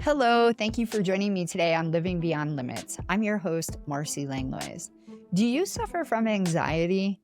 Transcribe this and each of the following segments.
Hello, thank you for joining me today on Living Beyond Limits. I'm your host, Marcy Langlois. Do you suffer from anxiety?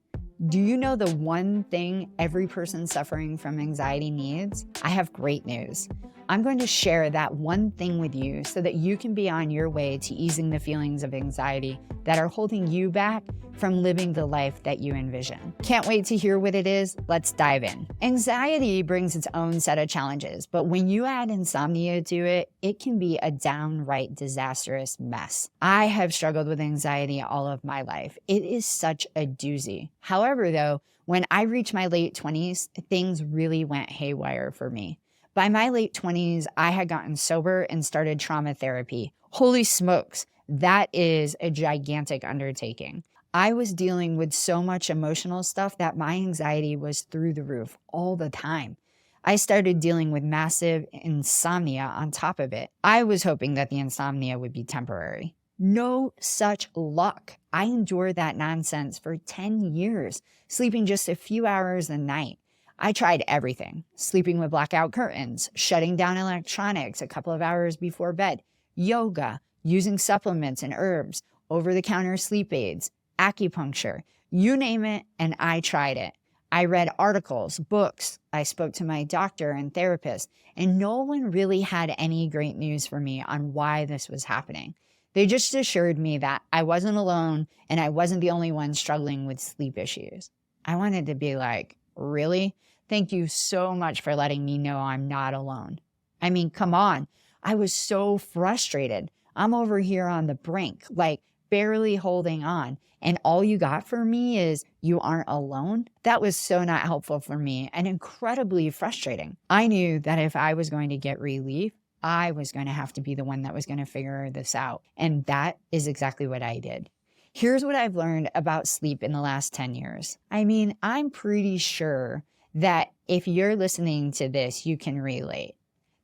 Do you know the one thing every person suffering from anxiety needs? I have great news. I'm going to share that one thing with you so that you can be on your way to easing the feelings of anxiety that are holding you back from living the life that you envision. Can't wait to hear what it is. Let's dive in. Anxiety brings its own set of challenges, but when you add insomnia to it, it can be a downright disastrous mess. I have struggled with anxiety all of my life. It is such a doozy. However, though, when I reached my late 20s, things really went haywire for me. By my late 20s, I had gotten sober and started trauma therapy. Holy smokes, that is a gigantic undertaking. I was dealing with so much emotional stuff that my anxiety was through the roof all the time. I started dealing with massive insomnia on top of it. I was hoping that the insomnia would be temporary. No such luck. I endured that nonsense for 10 years, sleeping just a few hours a night. I tried everything, sleeping with blackout curtains, shutting down electronics a couple of hours before bed, yoga, using supplements and herbs, over-the-counter sleep aids, acupuncture, you name it, and I tried it. I read articles, books, I spoke to my doctor and therapist, and no one really had any great news for me on why this was happening. They just assured me that I wasn't alone and I wasn't the only one struggling with sleep issues. I wanted to be like, really? Thank you so much for letting me know I'm not alone. I mean, come on. I was so frustrated. I'm over here on the brink, like barely holding on. And all you got for me is you aren't alone. That was so not helpful for me and incredibly frustrating. I knew that if I was going to get relief, I was going to have to be the one that was going to figure this out. And that is exactly what I did. Here's what I've learned about sleep in the last 10 years. I mean, I'm pretty sure that if you're listening to this, you can relate.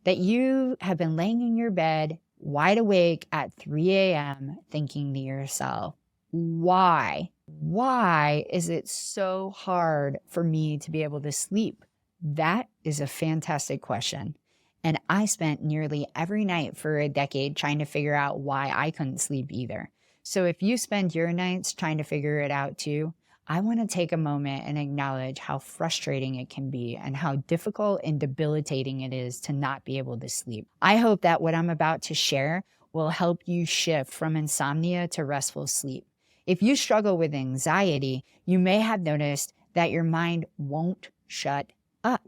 That you have been laying in your bed, wide awake at 3 a.m., thinking to yourself, why? Why is it so hard for me to be able to sleep? That is a fantastic question. And I spent nearly every night for a decade trying to figure out why I couldn't sleep either. So if you spend your nights trying to figure it out too, I want to take a moment and acknowledge how frustrating it can be and how difficult and debilitating it is to not be able to sleep. I hope that what I'm about to share will help you shift from insomnia to restful sleep. If you struggle with anxiety, you may have noticed that your mind won't shut up.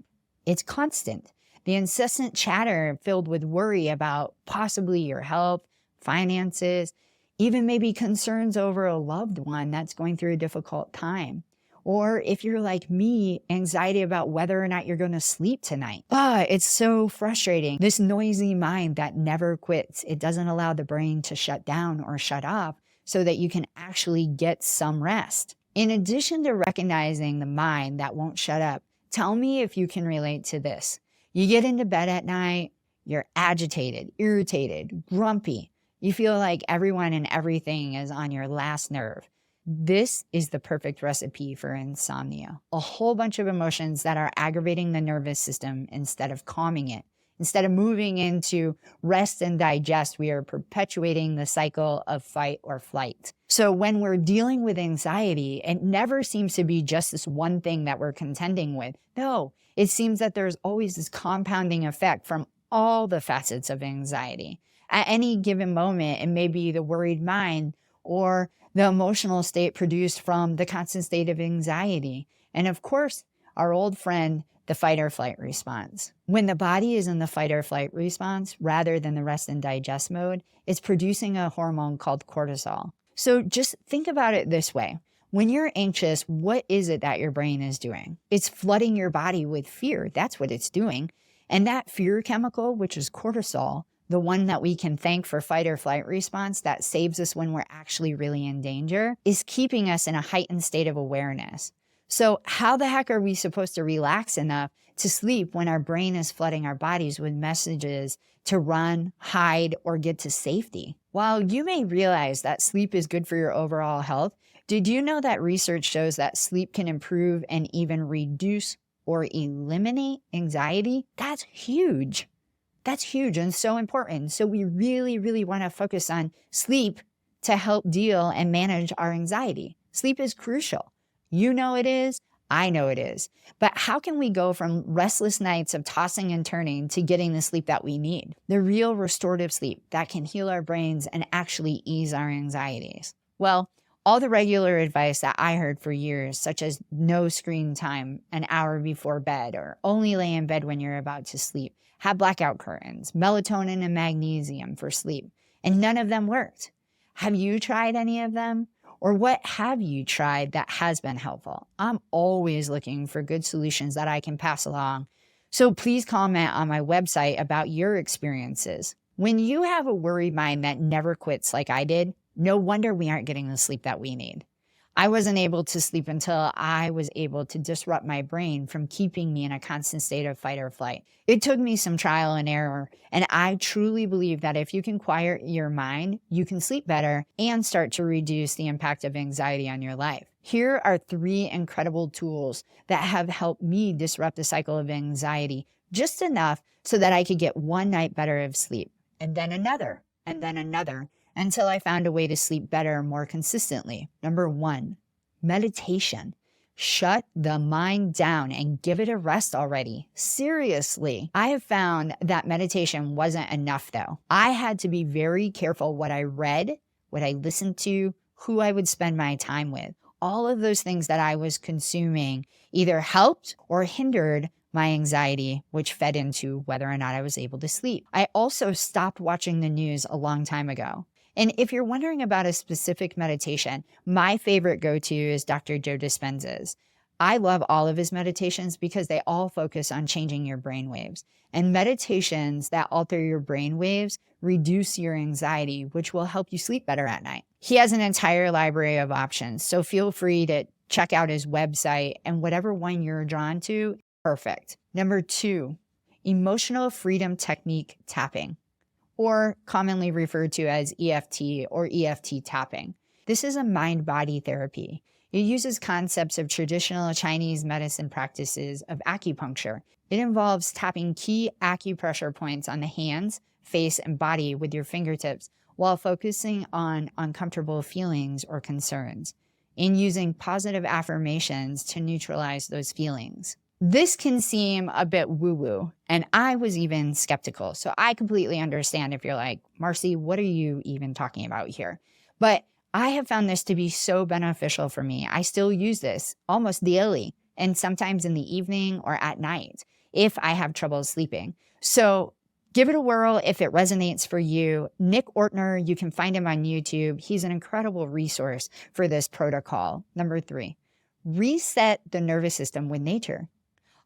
It's constant. The incessant chatter filled with worry about possibly your health, finances, even maybe concerns over a loved one that's going through a difficult time. Or if you're like me, anxiety about whether or not you're going to sleep tonight. It's so frustrating. This noisy mind that never quits. It doesn't allow the brain to shut down or shut off so that you can actually get some rest. In addition to recognizing the mind that won't shut up, tell me if you can relate to this. You get into bed at night, you're agitated, irritated, grumpy. You feel like everyone and everything is on your last nerve. This is the perfect recipe for insomnia. A whole bunch of emotions that are aggravating the nervous system instead of calming it. Instead of moving into rest and digest, we are perpetuating the cycle of fight or flight. So when we're dealing with anxiety, it never seems to be just this one thing that we're contending with. No, it seems that there's always this compounding effect from all the facets of anxiety. At any given moment, it may be the worried mind or the emotional state produced from the constant state of anxiety. And of course, our old friend, the fight or flight response. When the body is in the fight or flight response, rather than the rest and digest mode, it's producing a hormone called cortisol. So just think about it this way. When you're anxious, what is it that your brain is doing? It's flooding your body with fear. That's what it's doing. And that fear chemical, which is cortisol, the one that we can thank for fight or flight response that saves us when we're actually really in danger, is keeping us in a heightened state of awareness. So how the heck are we supposed to relax enough to sleep when our brain is flooding our bodies with messages to run, hide, or get to safety? While you may realize that sleep is good for your overall health, did you know that research shows that sleep can improve and even reduce or eliminate anxiety? That's huge. That's huge and so important. So we really, really want to focus on sleep to help deal and manage our anxiety. Sleep is crucial. You know it is. I know it is. But how can we go from restless nights of tossing and turning to getting the sleep that we need? The real restorative sleep that can heal our brains and actually ease our anxieties. Well, all the regular advice that I heard for years, such as no screen time an hour before bed, or only lay in bed when you're about to sleep, have blackout curtains, melatonin and magnesium for sleep, and none of them worked. Have you tried any of them? Or what have you tried that has been helpful? I'm always looking for good solutions that I can pass along. So please comment on my website about your experiences. When you have a worried mind that never quits like I did, no wonder we aren't getting the sleep that we need. I wasn't able to sleep until I was able to disrupt my brain from keeping me in a constant state of fight or flight. It took me some trial and error, and I truly believe that if you can quiet your mind, you can sleep better and start to reduce the impact of anxiety on your life. Here are 3 incredible tools that have helped me disrupt the cycle of anxiety just enough so that I could get one night better of sleep, and then another, until I found a way to sleep better more consistently. Number 1, meditation. Shut the mind down and give it a rest already. Seriously. I have found that meditation wasn't enough though. I had to be very careful what I read, what I listened to, who I would spend my time with. All of those things that I was consuming either helped or hindered my anxiety, which fed into whether or not I was able to sleep. I also stopped watching the news a long time ago. And if you're wondering about a specific meditation, my favorite go-to is Dr. Joe Dispenza's. I love all of his meditations because they all focus on changing your brain waves. And meditations that alter your brain waves reduce your anxiety, which will help you sleep better at night. He has an entire library of options, so feel free to check out his website, and whatever one you're drawn to, perfect. Number 2, emotional freedom technique tapping, or commonly referred to as EFT or EFT tapping. This is a mind-body therapy. It uses concepts of traditional Chinese medicine practices of acupuncture. It involves tapping key acupressure points on the hands, face, and body with your fingertips while focusing on uncomfortable feelings or concerns, and using positive affirmations to neutralize those feelings. This can seem a bit woo-woo, and I was even skeptical. So I completely understand if you're like, Marcy, what are you even talking about here? But I have found this to be so beneficial for me. I still use this almost daily, and sometimes in the evening or at night if I have trouble sleeping. So give it a whirl if it resonates for you. Nick Ortner, you can find him on YouTube. He's an incredible resource for this protocol. Number 3, reset the nervous system with nature.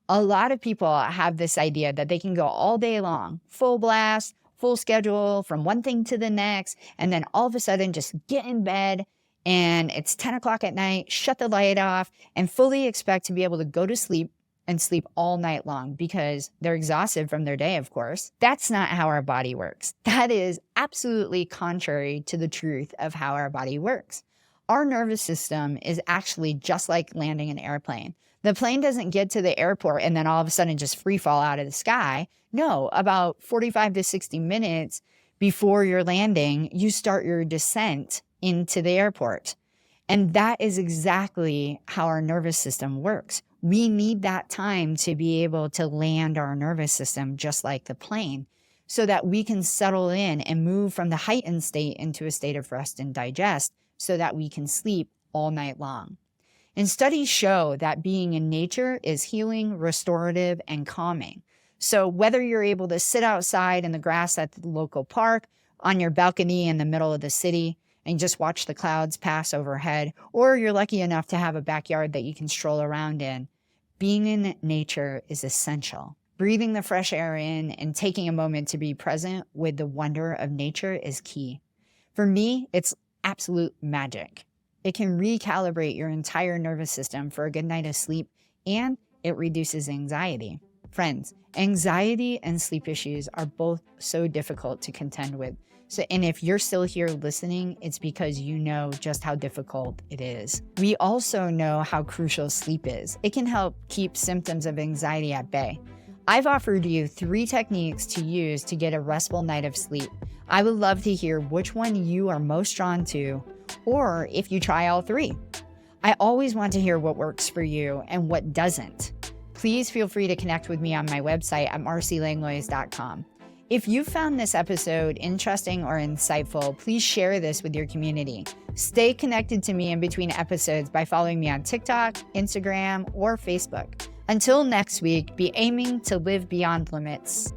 A lot of people have this idea that they can go all day long, full blast, full schedule from one thing to the next, and then all of a sudden just get in bed and it's 10 o'clock at night, shut the light off, and fully expect to be able to go to sleep and sleep all night long because they're exhausted from their day, of course. That's not how our body works. That is absolutely contrary to the truth of how our body works. Our nervous system is actually just like landing an airplane. The plane doesn't get to the airport and then all of a sudden just free fall out of the sky. No, about 45 to 60 minutes before your landing, you start your descent into the airport. And that is exactly how our nervous system works. We need that time to be able to land our nervous system just like the plane so that we can settle in and move from the heightened state into a state of rest and digest so that we can sleep all night long. And studies show that being in nature is healing, restorative, and calming. So whether you're able to sit outside in the grass at the local park, on your balcony in the middle of the city, and just watch the clouds pass overhead, or you're lucky enough to have a backyard that you can stroll around in, being in nature is essential. Breathing the fresh air in and taking a moment to be present with the wonder of nature is key. For me, it's absolute magic. It can recalibrate your entire nervous system for a good night of sleep, and it reduces anxiety. Friends, anxiety and sleep issues are both so difficult to contend with. And if you're still here listening, it's because you know just how difficult it is. We also know how crucial sleep is. It can help keep symptoms of anxiety at bay. I've offered you 3 techniques to use to get a restful night of sleep. I would love to hear which one you are most drawn to, or if you try all 3. I always want to hear what works for you and what doesn't. Please feel free to connect with me on my website at marcylanglois.com. If you found this episode interesting or insightful, please share this with your community. Stay connected to me in between episodes by following me on TikTok, Instagram, or Facebook. Until next week, be aiming to live beyond limits.